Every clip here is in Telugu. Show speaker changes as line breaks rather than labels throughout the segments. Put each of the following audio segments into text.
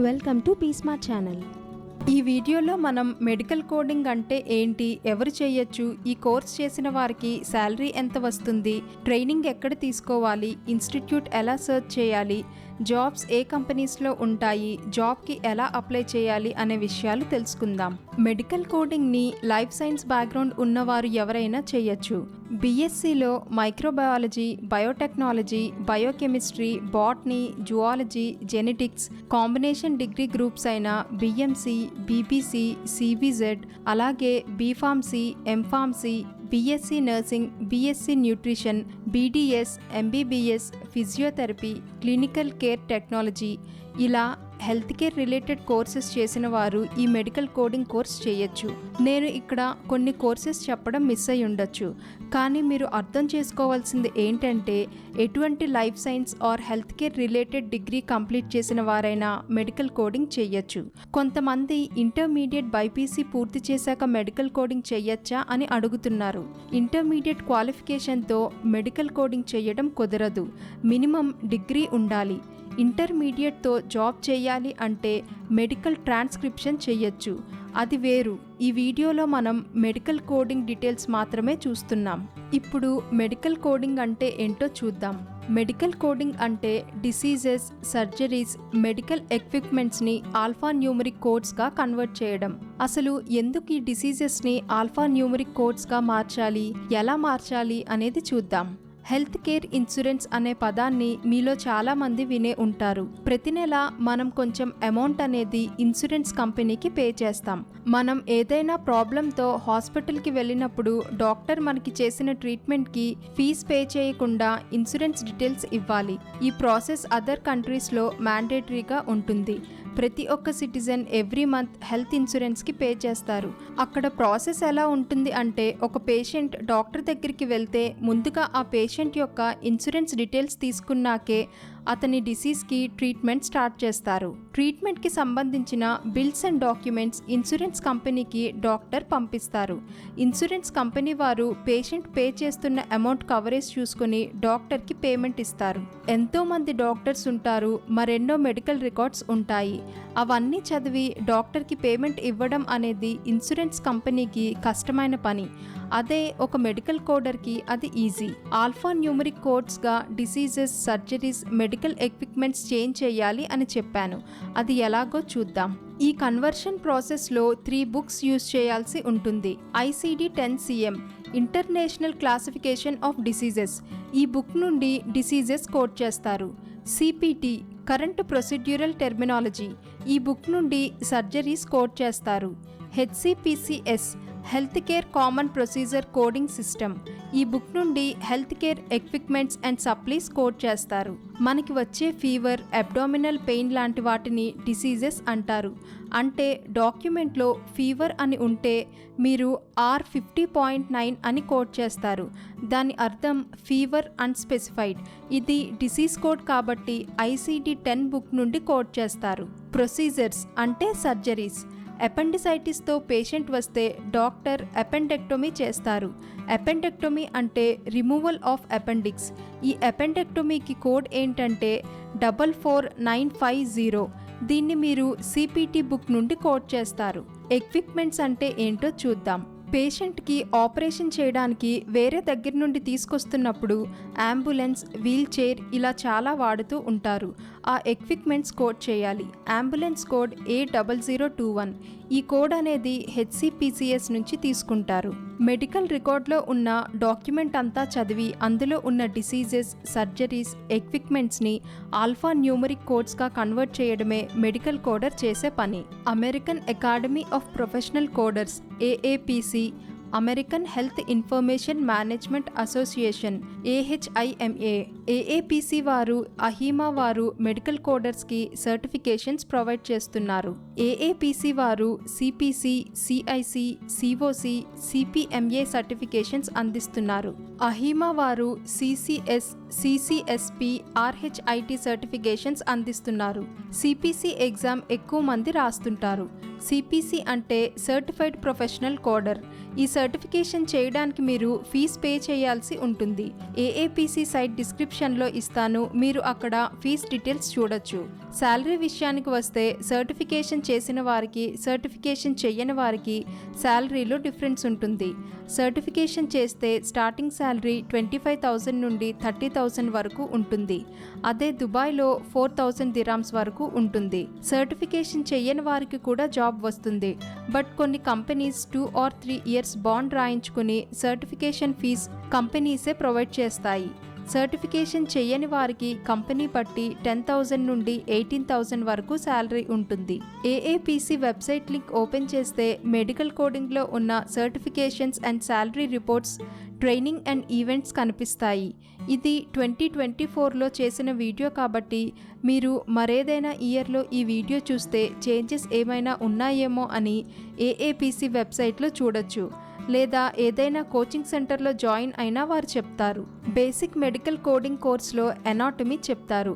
Welcome to పీస్మార్ట్ channel.
ఈ వీడియోలో మనం మెడికల్ కోడింగ్ అంటే ఏంటి, ఎవరు చేయొచ్చు, ఈ కోర్స్ చేసిన వారికి శాలరీ ఎంత వస్తుంది, ట్రైనింగ్ ఎక్కడ తీసుకోవాలి, ఇన్స్టిట్యూట్ ఎలా సెర్చ్ చేయాలి, జాబ్స్ ఏ కంపెనీస్లో ఉంటాయి, జాబ్కి ఎలా అప్లై చేయాలి అనే విషయాలు తెలుసుకుందాం. మెడికల్ కోడింగ్ని లైఫ్ సైన్స్ బ్యాక్గ్రౌండ్ ఉన్నవారు ఎవరైనా చేయొచ్చు. బీఎస్సీలో microbiology, biotechnology, biochemistry, botany, zoology, genetics combination degree groups అయిన బిఎంసీ, బీపీసీ, సిబిజెడ్, అలాగే B pharmacy, M pharmacy, BSc nursing, BSc nutrition, BDS, MBBS, physiotherapy, clinical care technology, ఇలా హెల్త్ కేర్ రిలేటెడ్ కోర్సెస్ చేసిన వారు ఈ మెడికల్ కోడింగ్ కోర్స్ చేయొచ్చు. నేను ఇక్కడ కొన్ని కోర్సెస్ చెప్పడం మిస్ అయి ఉండొచ్చు, కానీ మీరు అర్థం చేసుకోవాల్సింది ఏంటంటే ఎటువంటి life science or health care related degree complete చేసిన వారైనా మెడికల్ కోడింగ్ చేయొచ్చు. కొంతమంది ఇంటర్మీడియట్ బైపీసీ పూర్తి చేశాక మెడికల్ కోడింగ్ చేయొచ్చా అని అడుగుతున్నారు. ఇంటర్మీడియట్ క్వాలిఫికేషన్తో మెడికల్ కోడింగ్ చేయడం కుదరదు, మినిమం డిగ్రీ ఉండాలి. ఇంటర్మీడియట్తో జాబ్ చేయాలి అంటే మెడికల్ ట్రాన్స్క్రిప్షన్ చేయొచ్చు, అది వేరు. ఈ వీడియోలో మనం మెడికల్ కోడింగ్ డీటెయిల్స్ మాత్రమే చూస్తున్నాం. ఇప్పుడు మెడికల్ కోడింగ్ అంటే ఏంటో చూద్దాం. మెడికల్ కోడింగ్ అంటే డిసీజెస్, సర్జరీస్, మెడికల్ ఎక్విప్మెంట్స్ని ఆల్ఫా న్యూమరిక్ కోడ్స్గా కన్వర్ట్ చేయడం. అసలు ఎందుకు ఈ డిసీజెస్ని ఆల్ఫా న్యూమరిక్ కోడ్స్గా మార్చాలి, ఎలా మార్చాలి అనేది చూద్దాం. హెల్త్ కేర్ ఇన్సూరెన్స్ అనే పదాన్ని మీలో చాలా మంది వినే ఉంటారు. ప్రతి నెల మనం కొంచెం అమౌంట్ అనేది ఇన్సూరెన్స్ కంపెనీకి పే చేస్తాం. మనం ఏదైనా ప్రాబ్లంతో హాస్పిటల్కి వెళ్ళినప్పుడు డాక్టర్ మనకి చేసిన ట్రీట్మెంట్కి ఫీజ్ పే చేయకుండా ఇన్సూరెన్స్ డీటెయిల్స్ ఇవ్వాలి. ఈ ప్రాసెస్ అదర్ కంట్రీస్లో మ్యాండేటరీగా ఉంటుంది. ప్రతి ఒక్క సిటిజన్ ఎవ్రీ మంత్ హెల్త్ ఇన్సూరెన్స్కి పే చేస్తారు. అక్కడ ప్రాసెస్ ఎలా ఉంటుంది అంటే, ఒక పేషెంట్ డాక్టర్ దగ్గరికి వెళ్తే ముందుగా ఆ పేషెంట్ యొక్క ఇన్సూరెన్స్ డీటెయిల్స్ తీసుకున్నాకే అతని డిసీజ్కి ట్రీట్మెంట్ స్టార్ట్ చేస్తారు. ట్రీట్మెంట్కి సంబంధించిన బిల్స్ అండ్ డాక్యుమెంట్స్ ఇన్సూరెన్స్ కంపెనీకి డాక్టర్ పంపిస్తారు. ఇన్సూరెన్స్ కంపెనీ వారు పేషెంట్ పే చేస్తున్న అమౌంట్ కవరేజ్ చూసుకుని డాక్టర్కి పేమెంట్ ఇస్తారు. ఎంతోమంది డాక్టర్స్ ఉంటారు, మరెన్నో మెడికల్ రికార్డ్స్ ఉంటాయి. అవన్నీ చదివి డాక్టర్కి పేమెంట్ ఇవ్వడం అనేది ఇన్సూరెన్స్ కంపెనీకి కష్టమైన పని. అదే ఒక మెడికల్ కోడర్కి అది ఈజీ. ఆల్ఫా న్యూమరిక్ కోడ్స్గా diseases, surgeries, medical equipments change చేయాలి అని చెప్పాను. అది ఎలాగో చూద్దాం. ఈ కన్వర్షన్ ప్రాసెస్లో 3 బుక్స్ యూజ్ చేయాల్సి ఉంటుంది. ICD-10-CM international classification of diseases, ఈ బుక్ నుండి డిసీజెస్ కోడ్ చేస్తారు. CPT కరెంట్ ప్రొసీడ్యూరల్ టెర్మినాలజీ, ఈ బుక్ నుండి సర్జరీస్ కోడ్ చేస్తారు. HCPCS health care common procedure coding system, ఈ బుక్ నుండి health care equipments and supplies code చేస్తారు. మనకి వచ్చే ఫీవర్, అబ్డామినల్ పెయిన్ లాంటి వాటిని డిసీజెస్ అంటారు. అంటే డాక్యుమెంట్లో ఫీవర్ అని ఉంటే మీరు R50.9 అని కోడ్ చేస్తారు. దాని అర్థం ఫీవర్ అన్స్పెసిఫైడ్. ఇది డిసీజ్ కోడ్ కాబట్టి ICD-10 బుక్ నుండి కోడ్ చేస్తారు. ప్రొసీజర్స్ అంటే సర్జరీస్. అపెండిసైటిస్తో పేషెంట్ వస్తే డాక్టర్ అపెండెక్టొమీ చేస్తారు. అపెండెక్టొమీ అంటే రిమూవల్ ఆఫ్ అపెండిక్స్. ఈ అపెండెక్టొమీకి కోడ్ ఏంటంటే 44950. దీన్ని మీరు CPT బుక్ నుండి కోడ్ చేస్తారు. ఎక్విప్మెంట్స్ అంటే ఏంటో చూద్దాం. పేషెంట్కి ఆపరేషన్ చేయడానికి వేరే దగ్గర నుండి తీసుకొస్తున్నప్పుడు అంబులెన్స్, వీల్ చైర్ ఇలా చాలా వాడుతూ ఉంటారు. ఆ ఎక్విప్మెంట్స్ కోడ్ చేయాలి. Ambulance code A0021. ఈ కోడ్ అనేది HCPCS నుంచి తీసుకుంటారు. మెడికల్ రికార్డ్లో ఉన్న డాక్యుమెంట్ అంతా చదివి అందులో ఉన్న డిసీజెస్, సర్జరీస్, ఎక్విప్మెంట్స్ని ఆల్ఫా న్యూమరిక్ కోడ్స్గా కన్వర్ట్ చేయడమే మెడికల్ కోడర్ చేసే పని. American Academy of Professional Coders AAPC, American Health Information Management Association AHIMA, AAPC వారు, అహీమా వారు మెడికల్ కోడర్స్కి సర్టిఫికేషన్స్ ప్రొవైడ్ చేస్తున్నారు. AAPC వారు CPC, CIC, COC, CPMA certifications అందిస్తున్నారు. అహీమా వారు సిసిఎస్, సిసిఎస్పి, ఆర్హెచ్ఐటి సర్టిఫికేషన్స్ అందిస్తున్నారు. సిపిసి ఎగ్జామ్ ఎక్కువ మంది రాస్తుంటారు. సిపిసి అంటే సర్టిఫైడ్ ప్రొఫెషనల్ కోడర్. ఈ సర్టిఫికేషన్ చేయడానికి మీరు ఫీజ్ పే చేయాల్సి ఉంటుంది. ఏఏపిసి సైట్ డిస్క్రిప్షన్లో ఇస్తాను, మీరు అక్కడ ఫీజ్ డీటెయిల్స్ చూడొచ్చు. శాలరీ విషయానికి వస్తే సర్టిఫికేషన్ చేసిన వారికి, సర్టిఫికేషన్ చెయ్యని వారికి శాలరీలో డిఫరెన్స్ ఉంటుంది. సర్టిఫికేషన్ చేస్తే స్టార్టింగ్ శాలరీ 25,000 నుండి 30,000 వరకు ఉంటుంది. అదే దుబాయ్లో 4,000 దిరామ్స్ వరకు ఉంటుంది. సర్టిఫికేషన్ చెయ్యని వారికి కూడా జాబ్ వస్తుంది. బట్ కొన్ని కంపెనీస్ 2 or 3 years బాండ్ రాయించుకుని సర్టిఫికేషన్ ఫీజ్ కంపెనీసే ప్రొవైడ్ చేస్తాయి. సర్టిఫికేషన్ చెయ్యని వారికి కంపెనీ బట్టి 10,000 నుండి 18,000 వరకు శాలరీ ఉంటుంది. ఏఏపిసి వెబ్సైట్ లింక్ ఓపెన్ చేస్తే మెడికల్ కోడింగ్లో ఉన్న certifications and salary reports, training and events కనిపిస్తాయి. ఇది 2024లో చేసిన వీడియో కాబట్టి మీరు మరేదైనా ఇయర్లో ఈ వీడియో చూస్తే చేంజెస్ ఏమైనా ఉన్నాయేమో అని ఏఏపిసి వెబ్సైట్లో చూడొచ్చు. లేదా ఏదైనా కోచింగ్ సెంటర్లో జాయిన్ అయినా వారు చెప్తారు. బేసిక్ మెడికల్ కోడింగ్ కోర్స్లో ఎనాటమీ చెప్తారు.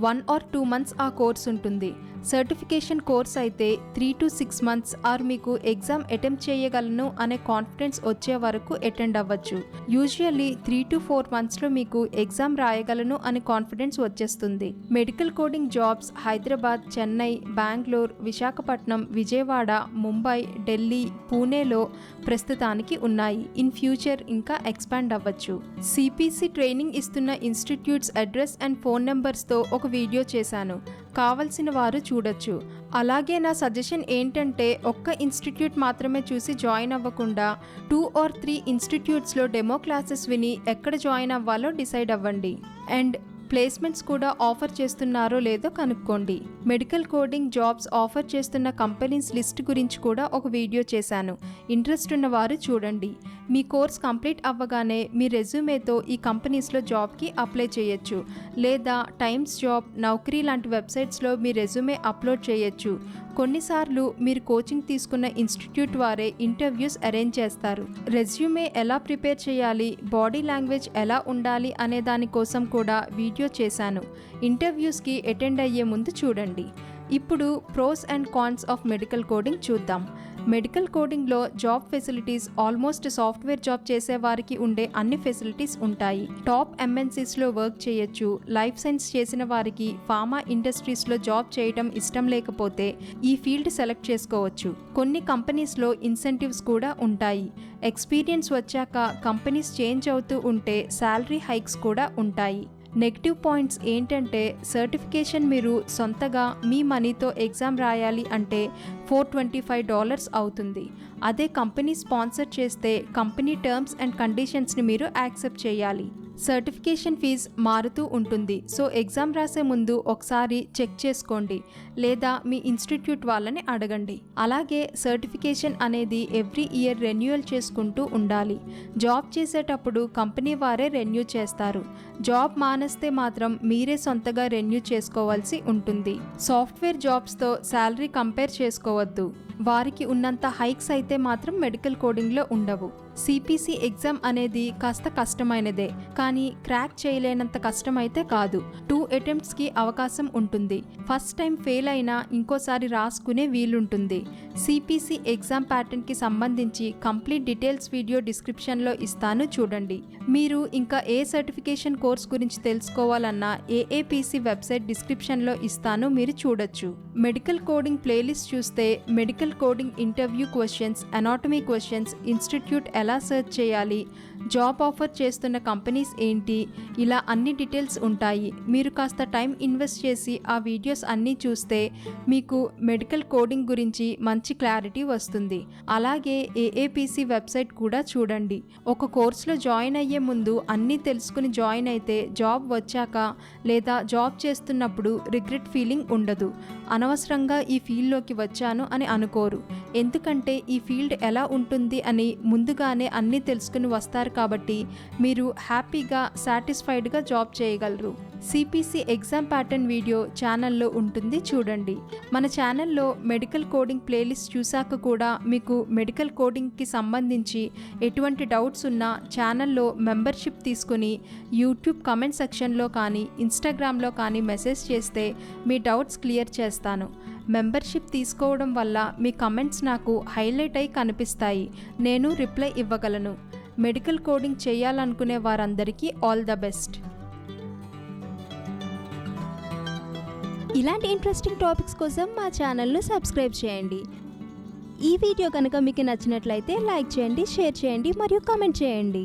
1 or 2 months ఆ కోర్స్ ఉంటుంది. సర్టిఫికేషన్ కోర్స్ అయితే 3 to 6 months ఆర్ మీకు ఎగ్జామ్ అటెంప్ట్ చేయగలను అనే కాన్ఫిడెన్స్ వచ్చే వరకు అటెండ్ అవ్వచ్చు. యూజువల్లీ 3 to 4 monthsలో మీకు ఎగ్జామ్ రాయగలను అనే కాన్ఫిడెన్స్ వచ్చేస్తుంది. Medical coding jobs Hyderabad, Chennai, Bengaluru, Visakhapatnam, Vijayawada, Mumbai, Delhi, పూణేలో ప్రస్తుతానికి ఉన్నాయి. ఇన్ ఫ్యూచర్ ఇంకా ఎక్స్పాండ్ అవ్వచ్చు. సిపిసి ట్రైనింగ్ ఇస్తున్న ఇన్స్టిట్యూట్స్ అడ్రస్ అండ్ ఫోన్ నెంబర్స్తో ఒక వీడియో చేశాను, కావలసిన వారు చూడొచ్చు. అలాగే నా సజెషన్ ఏంటంటే ఒక్క ఇన్స్టిట్యూట్ మాత్రమే చూసి జాయిన్ అవ్వకుండా 2 or 3 ఇన్స్టిట్యూట్స్లో డెమో క్లాసెస్ విని ఎక్కడ జాయిన్ అవ్వాలో డిసైడ్ అవ్వండి. అండ్ ప్లేస్మెంట్స్ కూడా ఆఫర్ చేస్తున్నారో లేదో కనుక్కోండి. మెడికల్ కోడింగ్ జాబ్స్ ఆఫర్ చేస్తున్న కంపెనీస్ లిస్ట్ గురించి కూడా ఒక వీడియో చేశాను, ఇంట్రెస్ట్ ఉన్న వారు చూడండి. మీ కోర్స్ కంప్లీట్ అవ్వగానే మీ రెజ్యూమేతో ఈ కంపెనీస్లో జాబ్కి అప్లై చేయొచ్చు. లేదా టైమ్స్ జాబ్, నౌకరీ లాంటి వెబ్సైట్స్లో మీ రెజ్యూమే అప్లోడ్ చేయొచ్చు. కొన్నిసార్లు మీరు కోచింగ్ తీసుకున్న ఇన్స్టిట్యూట్ వారే ఇంటర్వ్యూస్ అరేంజ్ చేస్తారు. రెజ్యూమే ఎలా ప్రిపేర్ చేయాలి, బాడీ లాంగ్వేజ్ ఎలా ఉండాలి అనే దానికోసం కూడా వీడియో చేశాను. ఇంటర్వ్యూస్కి అటెండ్ అయ్యే ముందు చూడండి. ఇప్పుడు pros and cons of medical coding చూద్దాం. మెడికల్ కోడింగ్లో job facilities almost software job చేసే వారికి ఉండే అన్ని ఫెసిలిటీస్ ఉంటాయి. టాప్ ఎంఎన్సీస్లో వర్క్ చేయొచ్చు. లైఫ్ సైన్స్ చేసిన వారికి ఫార్మా ఇండస్ట్రీస్లో జాబ్ చేయడం ఇష్టం లేకపోతే ఈ ఫీల్డ్ సెలెక్ట్ చేసుకోవచ్చు. కొన్ని కంపెనీస్లో ఇన్సెంటివ్స్ కూడా ఉంటాయి. ఎక్స్పీరియన్స్ వచ్చాక కంపెనీస్ చేంజ్ అవుతూ ఉంటే శాలరీ హైక్స్ కూడా ఉంటాయి. నెగిటివ్ పాయింట్స్ ఏంటంటే సర్టిఫికేషన్ మీరు సొంతగా మీ మనీతో ఎగ్జామ్ రాయాలి అంటే $425 అవుతుంది. అదే కంపెనీ స్పాన్సర్ చేస్తే కంపెనీ టర్మ్స్ అండ్ కండిషన్స్ని మీరు యాక్సెప్ట్ చేయాలి. సర్టిఫికేషన్ ఫీజ్ మారుతూ ఉంటుంది. సో ఎగ్జామ్ రాసే ముందు ఒకసారి చెక్ చేసుకోండి, లేదా మీ ఇన్స్టిట్యూట్ వాళ్ళని అడగండి. అలాగే సర్టిఫికేషన్ అనేది ఎవ్రీ ఇయర్ రెన్యూవల్ చేసుకుంటూ ఉండాలి. జాబ్ చేసేటప్పుడు కంపెనీ వారే రెన్యూ చేస్తారు. జాబ్ మానేస్తే మాత్రం మీరే సొంతగా రెన్యూ చేసుకోవాల్సి ఉంటుంది. సాఫ్ట్వేర్ జాబ్స్తో శాలరీ కంపేర్ చేసుకోవద్దు. వారికి ఉన్నంత హైక్స్ అయితే మాత్రం మెడికల్ కోడింగ్లో ఉండవు. సిపిసి ఎగ్జామ్ అనేది కాస్త కష్టమైనదే, కానీ క్రాక్ చేయలేనంత కష్టమైతే కాదు. 2 అటెంప్ట్స్కి అవకాశం ఉంటుంది. ఫస్ట్ టైం ఫెయిల్ అయినా ఇంకోసారి రాసుకునే వీలుంటుంది. సిపిసి ఎగ్జామ్ ప్యాటర్న్కి సంబంధించి కంప్లీట్ డీటెయిల్స్ వీడియో డిస్క్రిప్షన్లో ఇస్తాను, చూడండి. మీరు ఇంకా ఏ సర్టిఫికేషన్ కోర్స్ గురించి తెలుసుకోవాలన్నా ఏఏపిసి వెబ్సైట్ డిస్క్రిప్షన్లో ఇస్తాను, మీరు చూడొచ్చు. మెడికల్ కోడింగ్ ప్లేలిస్ట్ చూస్తే medical coding interview questions, anatomy questions, institute ఎలా సెర్చ్ చేయాలి, జాబ్ ఆఫర్ చేస్తున్న కంపెనీస్ ఏంటి, ఇలా అన్ని డీటెయిల్స్ ఉంటాయి. మీరు కాస్త టైం ఇన్వెస్ట్ చేసి ఆ వీడియోస్ అన్నీ చూస్తే మీకు మెడికల్ కోడింగ్ గురించి మంచి క్లారిటీ వస్తుంది. అలాగే ఏఏపిసి వెబ్సైట్ కూడా చూడండి. ఒక కోర్సులో జాయిన్ అయ్యే ముందు అన్నీ తెలుసుకుని జాయిన్ అయితే జాబ్ వచ్చాక లేదా జాబ్ చేస్తున్నప్పుడు రిగ్రెట్ ఫీలింగ్ ఉండదు. అనవసరంగా ఈ ఫీల్డ్లోకి వచ్చాను అని అనుకోరు. ఎందుకంటే ఈ ఫీల్డ్ ఎలా ఉంటుంది అని ముందుగానే అన్నీ తెలుసుకుని వస్తారు కాబట్టి మీరు హ్యాపీగా, సాటిస్ఫైడ్గా జాబ్ చేయగలరు. సిపిసి ఎగ్జామ్ ప్యాటర్న్ వీడియో ఛానల్లో ఉంటుంది, చూడండి. మన ఛానల్లో మెడికల్ కోడింగ్ ప్లేలిస్ట్ చూశాక కూడా మీకు మెడికల్ కోడింగ్కి సంబంధించి ఎటువంటి డౌట్స్ ఉన్నా ఛానల్లో మెంబర్షిప్ తీసుకుని యూట్యూబ్ కమెంట్ సెక్షన్లో కానీ ఇన్స్టాగ్రామ్లో కానీ మెసేజ్ చేస్తే మీ డౌట్స్ క్లియర్ చేస్తాను. మెంబర్షిప్ తీసుకోవడం వల్ల మీ కమెంట్స్ నాకు హైలైట్ అయి కనిపిస్తాయి, నేను రిప్లై ఇవ్వగలను. మెడికల్ కోడింగ్ చేయాలనుకునే వారందరికీ ఆల్ ద బెస్ట్.
ఇలాంటి ఇంట్రెస్టింగ్ టాపిక్స్ కోసం మా ఛానల్ను సబ్స్క్రైబ్ చేయండి. ఈ వీడియో కనుక మీకు నచ్చినట్లయితే లైక్ చేయండి, షేర్ చేయండి మరియు కామెంట్ చేయండి.